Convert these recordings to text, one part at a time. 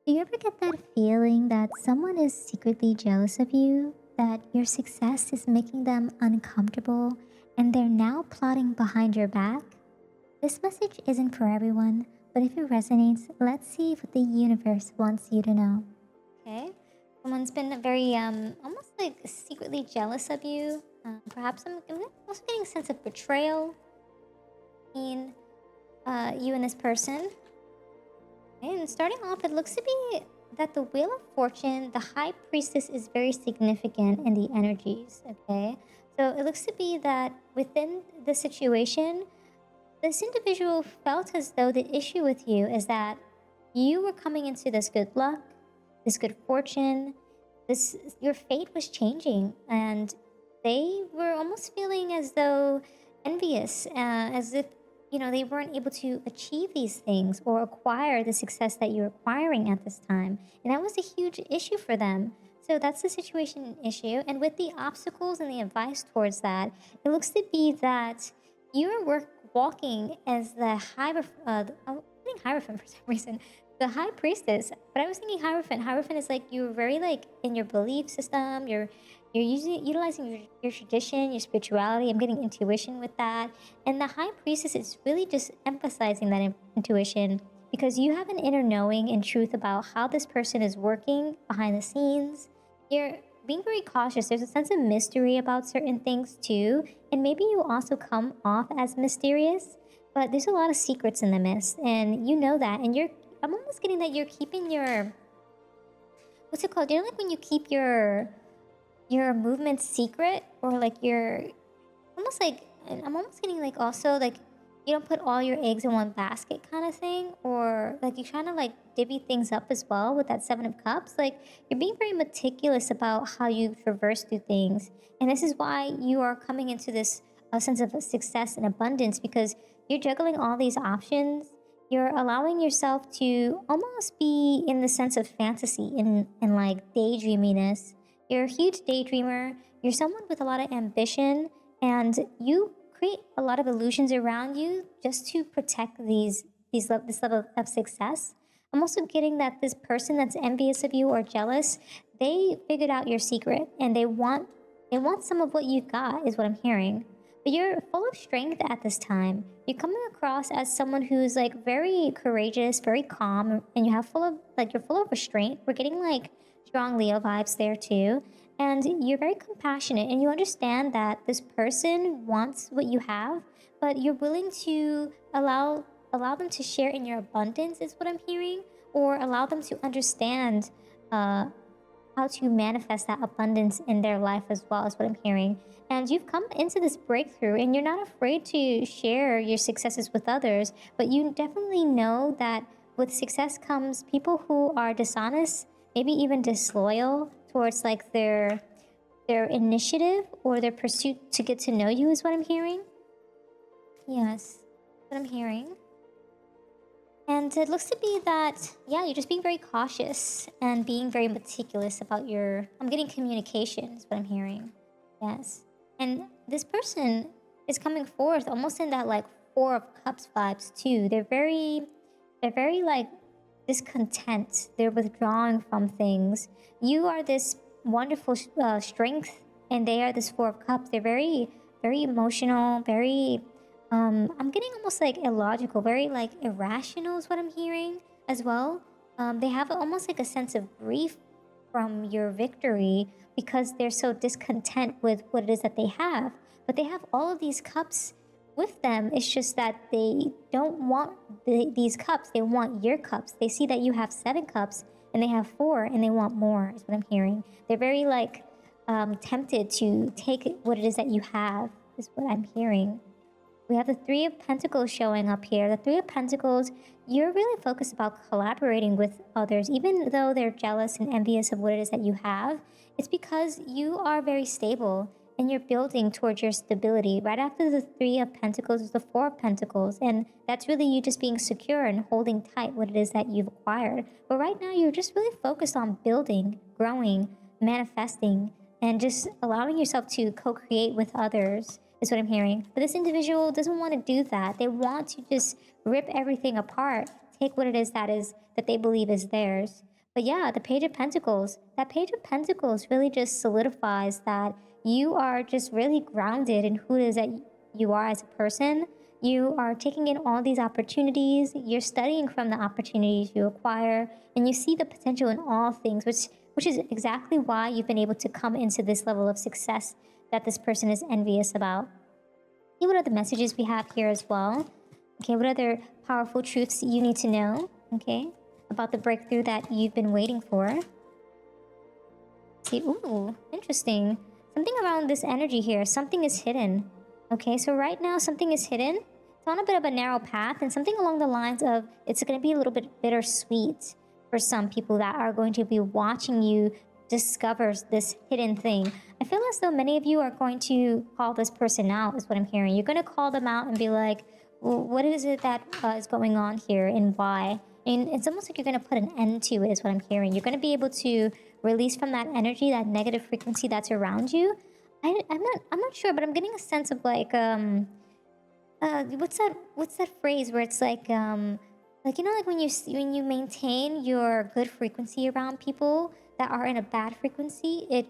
Do you ever get that feeling that someone is secretly jealous of you? That your success is making them uncomfortable and they're now plotting behind your back? This message isn't for everyone, but if it resonates, let's see what the universe wants you to know. Okay? Someone's been very, almost like secretly jealous of you. Perhaps I'm also getting a sense of betrayal between you and this person. And starting off, it looks to be that the Wheel of Fortune, the High Priestess, is very significant in the energies, okay? So it looks to be that within the situation, this individual felt as though the issue with you is that you were coming into this good luck, this good fortune, your fate was changing, and they were almost feeling as though envious, as if they weren't able to achieve these things or acquire the success that you're acquiring at this time, and that was a huge issue for them. So that's the situation issue, and with the obstacles and the advice towards that, it looks to be that you're walking as the I'm thinking Hierophant for some reason, the High Priestess, but I was thinking Hierophant. Hierophant is like you're very like in your belief system. You're utilizing your tradition, your spirituality. I'm getting intuition with that, and the High Priestess is really just emphasizing that intuition because you have an inner knowing and truth about how this person is working behind the scenes. You're being very cautious. There's a sense of mystery about certain things too, and maybe you also come off as mysterious, but there's a lot of secrets in the mist, and you know that, and I'm almost getting that you're keeping your, what's it called? Like when you keep your movements secret, or like your, almost like, I'm almost getting like also like you don't put all your eggs in one basket kind of thing, or like you're trying to like divvy things up as well with that Seven of Cups. Like you're being very meticulous about how you traverse through things, and this is why you are coming into this sense of success and abundance, because you're juggling all these options. You're allowing yourself to almost be in the sense of fantasy and like daydreaminess. You're a huge daydreamer. You're someone with a lot of ambition, and you create a lot of illusions around you just to protect this level of success. I'm also getting that this person that's envious of you or jealous, they figured out your secret, and they want some of what you've got, is what I'm hearing. But you're full of strength at this time. You're coming across as someone who's like very courageous, very calm, and you're full of restraint. We're getting like strong Leo vibes there too. And you're very compassionate, and you understand that this person wants what you have, but you're willing to allow them to share in your abundance, is what I'm hearing, or allow them to understand how to manifest that abundance in their life as well, is what I'm hearing. And you've come into this breakthrough, and you're not afraid to share your successes with others, but you definitely know that with success comes people who are dishonest, maybe even disloyal towards like their initiative or their pursuit to get to know you, is what I'm hearing. Yes, what I'm hearing. And it looks to be that, yeah, you're just being very cautious and being very meticulous about I'm getting communication, is what I'm hearing. Yes. And this person is coming forth almost in that like Four of Cups vibes too. They're very like discontent. They're withdrawing from things. You are this wonderful strength, and they are this Four of Cups. They're very, very emotional, very I'm getting almost like illogical, very like irrational, is what I'm hearing as well. They have almost like a sense of grief from your victory because they're so discontent with what it is that they have. But they have all of these cups with them. It's just that they don't want these cups. They want your cups. They see that you have 7 cups and they have 4, and they want more, is what I'm hearing. They're very like tempted to take what it is that you have, is what I'm hearing. We have the Three of Pentacles showing up here. The Three of Pentacles, you're really focused about collaborating with others, even though they're jealous and envious of what it is that you have. It's because you are very stable and you're building towards your stability. Right after the Three of Pentacles is the Four of Pentacles, and that's really you just being secure and holding tight what it is that you've acquired. But right now, you're just really focused on building, growing, manifesting, and just allowing yourself to co-create with others, is what I'm hearing. But this individual doesn't want to do that. They want to just rip everything apart, take what it is that they believe is theirs. But yeah, the Page of Pentacles. That Page of Pentacles really just solidifies that you are just really grounded in who it is that you are as a person. You are taking in all these opportunities. You're studying from the opportunities you acquire, and you see the potential in all things, which is exactly why you've been able to come into this level of success that this person is envious about. See what other messages we have here as well. Okay, what other powerful truths you need to know, okay, about the breakthrough that you've been waiting for. See, ooh, interesting. Something around this energy here, something is hidden. Okay, so right now something is hidden. It's on a bit of a narrow path, and something along the lines of it's going to be a little bit bittersweet for some people that are going to be watching you discover this hidden thing. I feel as though many of you are going to call this person out, is what I'm hearing. You're going to call them out and be like, well, what is it that is going on here and why? And it's almost like you're going to put an end to it, is what I'm hearing. You're going to be able to release from that energy, that negative frequency that's around you. I'm not sure, but I'm getting a sense of like what's that phrase where it's like you know, like when you maintain your good frequency around people that are in a bad frequency, it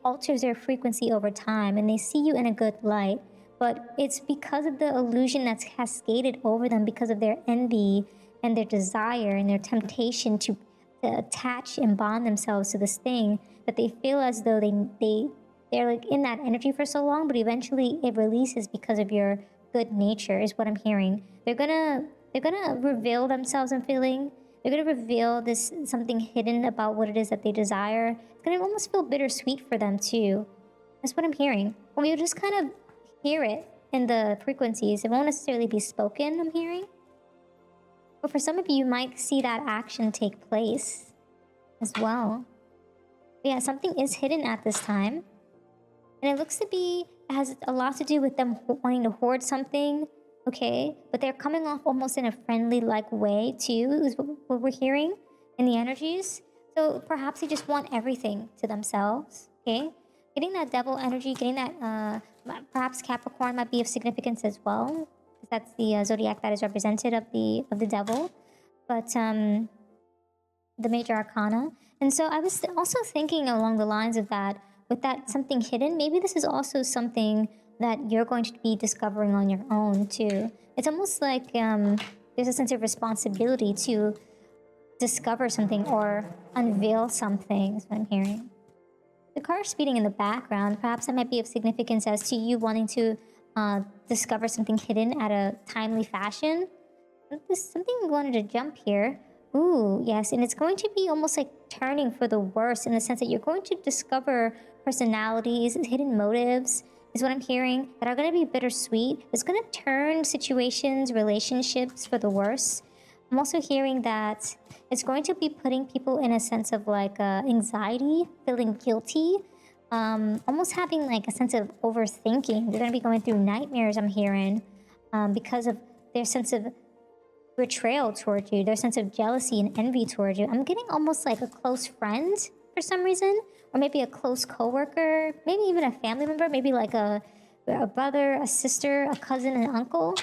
alters their frequency over time, and they see you in a good light. But it's because of the illusion that's cascaded over them because of their envy and their desire and their temptation to attach and bond themselves to this thing, that they feel as though they're like in that energy for so long, but eventually it releases because of your good nature, is what I'm hearing. They're gonna reveal themselves and feeling. They're gonna reveal this something hidden about what it is that they desire. It's gonna almost feel bittersweet for them too. That's what I'm hearing. Well, you'll just kind of hear it in the frequencies. It won't necessarily be spoken, I'm hearing. But for some of you, you might see that action take place as well. But yeah, something is hidden at this time. And it looks to be, it has a lot to do with them wanting to hoard something, okay? But they're coming off almost in a friendly-like way too, is what we're hearing in the energies. So perhaps they just want everything to themselves, okay? Getting that devil energy, getting that, perhaps Capricorn might be of significance as well, because that's the zodiac that is represented of the devil. But the major arcana. And so I was also thinking along the lines of that, with that something hidden, maybe this is also something that you're going to be discovering on your own too. It's almost like there's a sense of responsibility to discover something or unveil something, is what I'm hearing. The car speeding in the background, perhaps that might be of significance as to you wanting to discover something hidden at a timely fashion. There's something we wanted to jump here. Ooh, yes, and it's going to be almost like turning for the worse, in the sense that you're going to discover personalities, hidden motives, is what I'm hearing, that are going to be bittersweet. It's going to turn situations, relationships for the worse. I'm also hearing that it's going to be putting people in a sense of like anxiety, feeling guilty, almost having like a sense of overthinking. They're going to be going through nightmares, I'm hearing, because of their sense of betrayal towards you, their sense of jealousy and envy towards you. I'm getting almost like a close friend for some reason, or maybe a close coworker, maybe even a family member, maybe like a brother, a sister, a cousin, an uncle,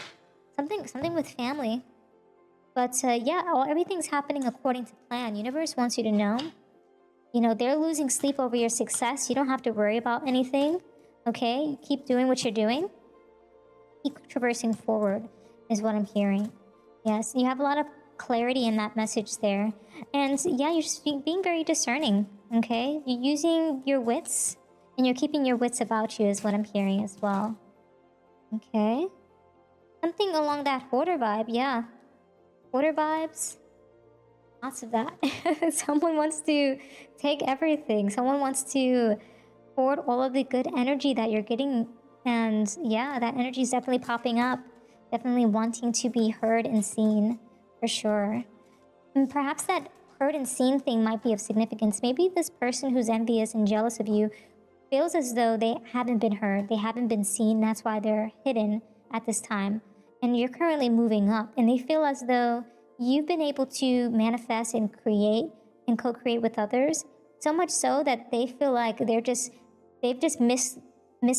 something with family. But yeah, everything's happening according to plan. Universe wants you to know, they're losing sleep over your success. You don't have to worry about anything, okay? You keep doing what you're doing. Keep traversing forward is what I'm hearing. Yes, you have a lot of clarity in that message there. And yeah, you're just being very discerning, okay? You're using your wits, and you're keeping your wits about you is what I'm hearing as well. Okay? Something along that hoarder vibe, yeah. Hoarder vibes. Lots of that. Someone wants to take everything. Someone wants to hoard all of the good energy that you're getting. And yeah, that energy is definitely popping up. Definitely wanting to be heard and seen, for sure. And perhaps that heard and seen thing might be of significance. Maybe this person who's envious and jealous of you feels as though they haven't been heard, they haven't been seen, that's why they're hidden at this time. And you're currently moving up, and they feel as though you've been able to manifest and create and co-create with others, so much so that they feel like they've just missed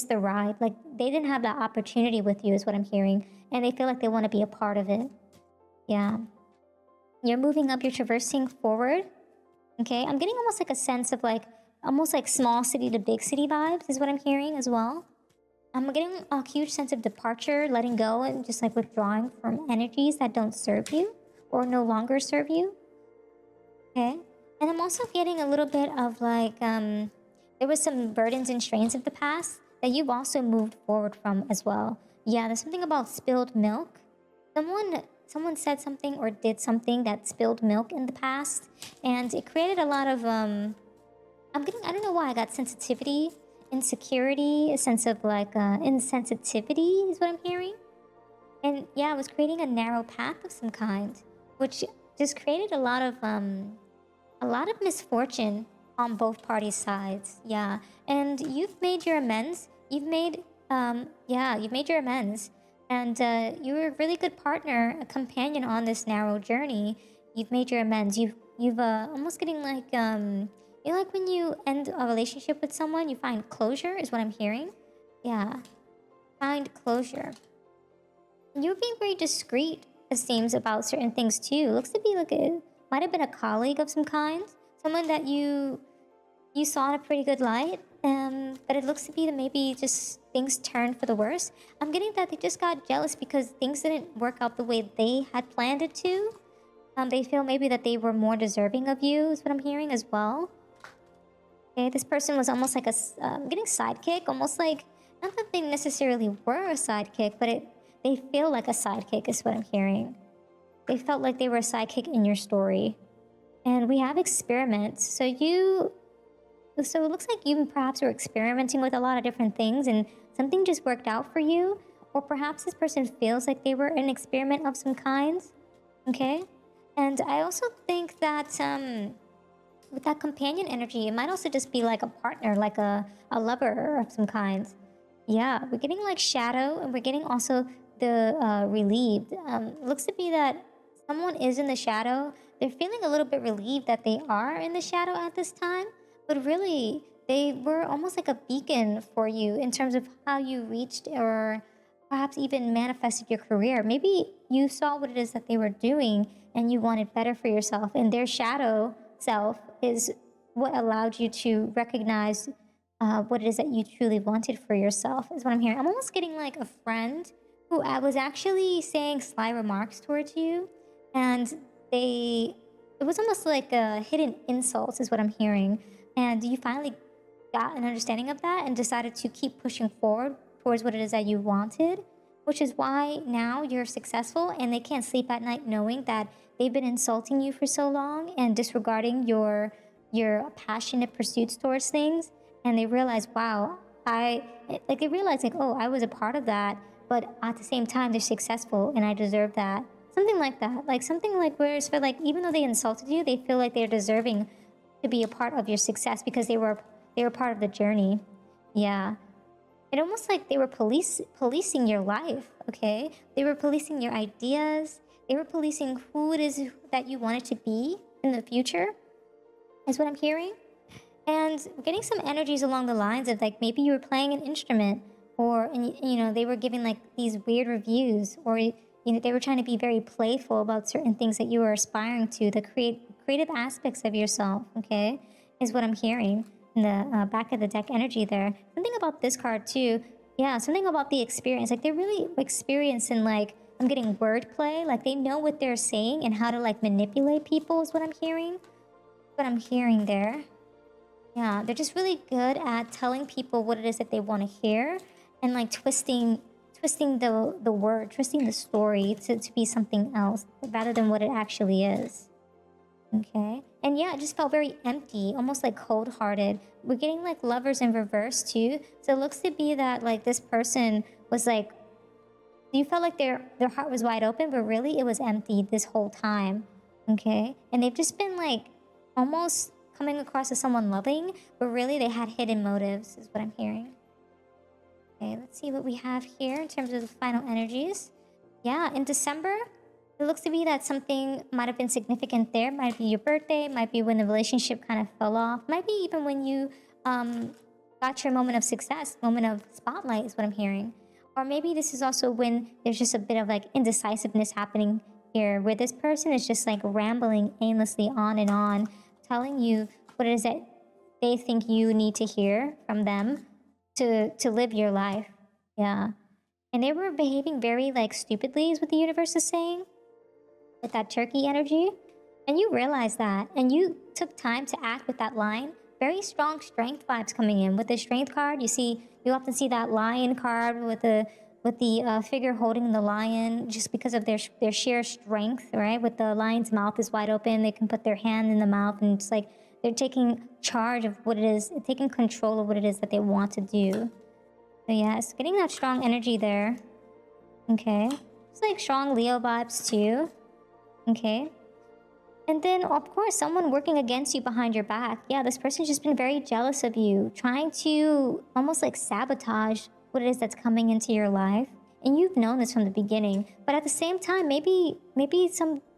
the ride. Like they didn't have that opportunity with you, is what I'm hearing. And they feel like they want to be a part of it. Yeah. You're moving up, you're traversing forward. Okay, I'm getting almost like a sense of like, almost like small city to big city vibes is what I'm hearing as well. I'm getting a huge sense of departure, letting go, and just like withdrawing from energies that don't serve you or no longer serve you. Okay. And I'm also getting a little bit of like, there was some burdens and strains of the past that you've also moved forward from as well. Yeah, there's something about spilled milk. Someone said something or did something that spilled milk in the past, and it created a lot of I don't know why I got sensitivity, insecurity, a sense of like insensitivity is what I'm hearing. And yeah, it was creating a narrow path of some kind, which just created a lot of misfortune on both parties' sides. Yeah. And you've made your amends. You've made your amends. And you were a really good partner, a companion on this narrow journey. You've made your amends. You've almost getting like you know, like when you end a relationship with someone, you find closure is what I'm hearing. Yeah. Find closure. And you're being very discreet, it seems, about certain things too. Looks to be like it might have been a colleague of some kind, someone that you saw in a pretty good light. But it looks to be that maybe just things turned for the worse. I'm getting that they just got jealous because things didn't work out the way they had planned it to. They feel maybe that they were more deserving of you, is what I'm hearing as well. Okay, this person was almost like I'm getting sidekick, almost like, not that they necessarily were a sidekick, but they feel like a sidekick is what I'm hearing. They felt like they were a sidekick in your story. And we have experiments. So it looks like you perhaps were experimenting with a lot of different things and something just worked out for you. Or perhaps this person feels like they were an experiment of some kind. Okay? And I also think that with that companion energy, it might also just be like a partner, like a lover of some kind. Yeah, we're getting like shadow, and we're getting also the relieved. Looks to be that someone is in the shadow. They're feeling a little bit relieved that they are in the shadow at this time, but really they were almost like a beacon for you in terms of how you reached or perhaps even manifested your career. Maybe you saw what it is that they were doing and you wanted better for yourself, and their shadow self is what allowed you to recognize what it is that you truly wanted for yourself, is what I'm hearing. I'm almost getting like a friend who was actually saying sly remarks towards you, and it was almost like a hidden insult, is what I'm hearing. And you finally got an understanding of that and decided to keep pushing forward towards what it is that you wanted, which is why now you're successful and they can't sleep at night knowing that they've been insulting you for so long and disregarding your passionate pursuits towards things. And they realize, wow, they realize like, oh, I was a part of that, but at the same time they're successful and I deserve that. Something like that. Like something like where it's for like, even though they insulted you, they feel like they're deserving to be a part of your success because they were part of the journey. Yeah. It almost like they were policing your life, okay? They were policing your ideas. They were policing who it is that you wanted to be in the future, is what I'm hearing. And getting some energies along the lines of like maybe you were playing an instrument, or they were giving like these weird reviews, or they were trying to be very playful about certain things that you were aspiring to, the creative aspects of yourself, okay, is what I'm hearing in the back of the deck energy there. Something about this card too. Yeah, something about the experience. Like they're really experienced in like, I'm getting wordplay. Like they know what they're saying and how to like manipulate people is what I'm hearing. What I'm hearing there. Yeah, they're just really good at telling people what it is that they want to hear and like twisting the word, twisting the story to be something else rather than what it actually is. Okay. And yeah, it just felt very empty, almost like cold-hearted. We're getting like lovers in reverse too. So it looks to be that like this person was like, you felt like their heart was wide open, but really it was empty this whole time. Okay. And they've just been like almost coming across as someone loving, but really they had hidden motives, is what I'm hearing. Okay, let's see what we have here in terms of the final energies. Yeah, in December, it looks to be that something might have been significant there. Might be your birthday, might be when the relationship kind of fell off, might be even when you got your moment of success, moment of spotlight is what I'm hearing. Or maybe this is also when there's just a bit of like indecisiveness happening here, where this person is just like rambling aimlessly on and on, telling you what it is that they think you need to hear from them to live your life. Yeah. And they were behaving very like stupidly is what the universe is saying with that turkey energy. And you realize that, and you took time to act with that line. Very strong strength vibes coming in. With the strength card, you often see that lion card with the figure holding the lion, just because of their sheer strength, right? With the lion's mouth is wide open, they can put their hand in the mouth, and it's like they're taking charge of what it is, taking control of what it is that they want to do. So yes, getting that strong energy there. Okay, it's like strong Leo vibes too. Okay. And then, of course, someone working against you behind your back. Yeah, this person's just been very jealous of you, trying to almost like sabotage what it is that's coming into your life. And you've known this from the beginning. But at the same time, maybe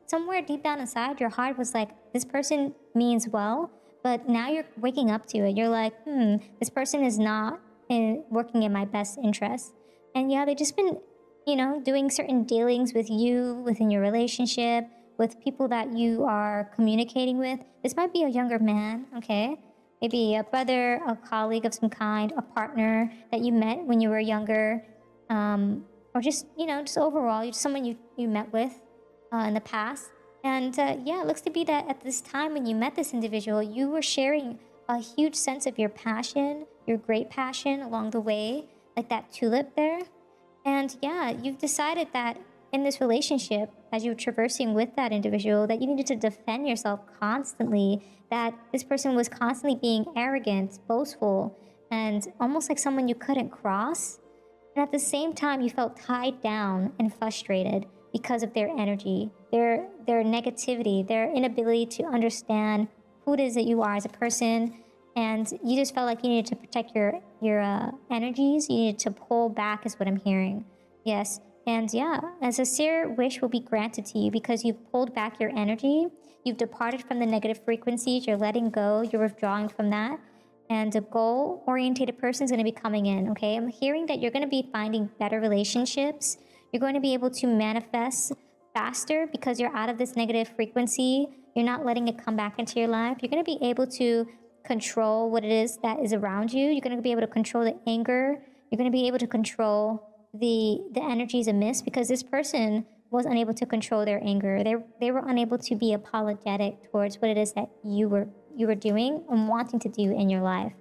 somewhere deep down inside, your heart was like, this person means well. But now you're waking up to it. You're like, this person is not working in my best interest. And yeah, they've just been, doing certain dealings with you within your relationship, with people that you are communicating with. This might be a younger man, okay? Maybe a brother, a colleague of some kind, a partner that you met when you were younger, or just, just overall, just someone you met with in the past. And yeah, it looks to be that at this time when you met this individual, you were sharing a huge sense of your passion, your great passion along the way, like that tulip there. And yeah, you've decided that in this relationship, as you were traversing with that individual, that you needed to defend yourself constantly, that this person was constantly being arrogant, boastful, and almost like someone you couldn't cross. And at the same time, you felt tied down and frustrated because of their energy, their negativity, their inability to understand who it is that you are as a person. And you just felt like you needed to protect your energies. You needed to pull back is what I'm hearing. Yes. And yeah, a sincere wish will be granted to you because you've pulled back your energy. You've departed from the negative frequencies. You're letting go. You're withdrawing from that. And a goal-oriented person is going to be coming in, okay? I'm hearing that you're going to be finding better relationships. You're going to be able to manifest faster because you're out of this negative frequency. You're not letting it come back into your life. You're going to be able to control what it is that is around you. You're going to be able to control the anger. You're going to be able to control the energies amiss because this person was unable to control their anger. They were unable to be apologetic towards what it is that you were doing and wanting to do in your life.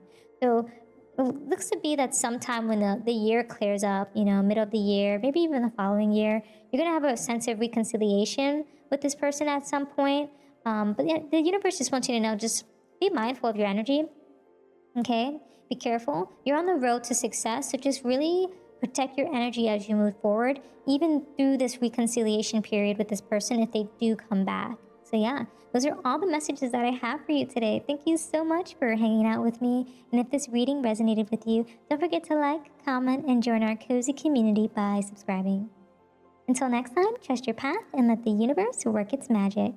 So it looks to be that sometime when the year clears up, middle of the year, maybe even the following year, you're gonna have a sense of reconciliation with this person at some point. But yeah, the universe just wants you to know, just be mindful of your energy. Okay, be careful. You're on the road to success, so just really protect your energy as you move forward, even through this reconciliation period with this person if they do come back. So yeah, those are all the messages that I have for you today. Thank you so much for hanging out with me. And if this reading resonated with you, don't forget to like, comment, and join our cozy community by subscribing. Until next time, trust your path and let the universe work its magic.